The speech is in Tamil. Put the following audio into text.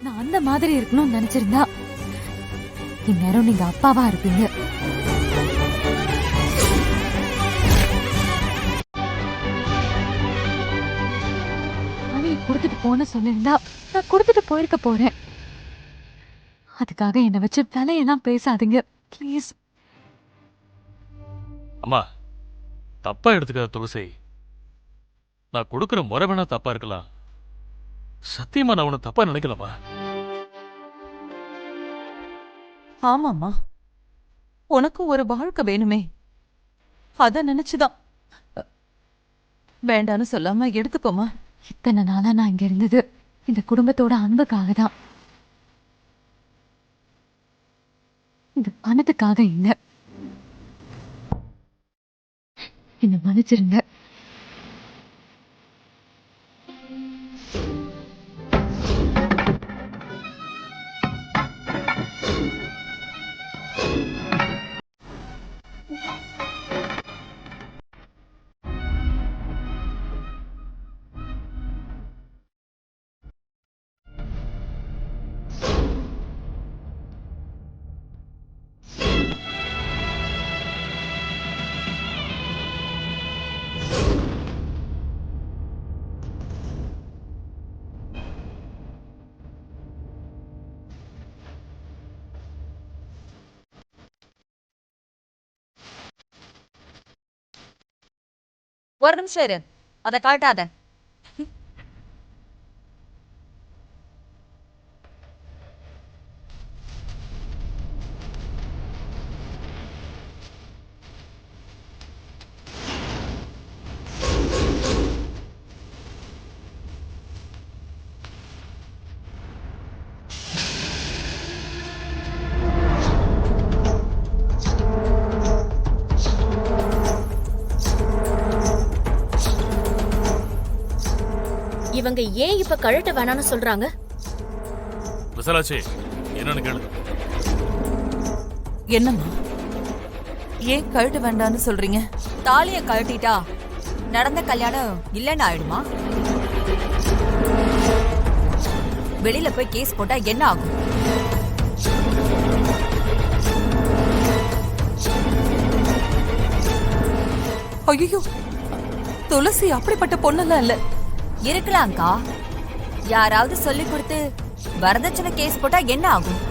நான் அந்த மாதிரி இருக்கணும்னு நினைச்சிருந்தா இந்நேரம் நீங்க அப்பாவா இருப்பீங்க. பணியை கொடுத்துட்டு போன சொல்லிருந்தா நான் கொடுத்துட்டு போயிருக்க போறேன். அதுக்காக என்னை வச்சு விலையெல்லாம் பேசாதீங்க ப்ளீஸ். அம்மா, தப்பா எடுத்துக்காத துளசி. நான் கொடுக்குற முறை வேணா தப்பா இருக்கலாம். சத்தியமா நான் உன்னை தப்பா நினைக்கலாமா? ஆமாம்மா, உனக்கு ஒரு வாழ்க்கை வேணுமே, அத நினைச்சுதான் வேண்டான்னு சொல்லாம எடுத்துக்கோமா. இத்தனை நாளா நான் இங்க இருந்தது இந்த குடும்பத்தோட அன்புக்காக தான், இந்த பணத்துக்காக இல்ல. என்ன மன்னிச்சிருங்க. ஒரு நிமிஷம் இரு, அதை காட்டாத. இவங்க ஏன் இப்ப கழட்ட வேணாம்னு சொல்றாங்க? விசாலாச்சி, என்னன்னு கேளு. என்னம்மா, ஏன் கழட்ட வேண்டான்னு சொல்றீங்க? தாலிய கழட்டிட்டா நடந்த கல்யாணம் இல்லைன்னு ஆயிடுமா? வெளியில போய் கேஸ் போட்டா என்ன ஆகும்? ஐயோ, துளசி அப்படிப்பட்ட பொண்ணெல்லாம் இல்ல. இருக்கலாம்க்கா, யாராவது சொல்லி கொடுத்து வரதட்சணை கேஸ் போட்டா என்ன ஆகும்?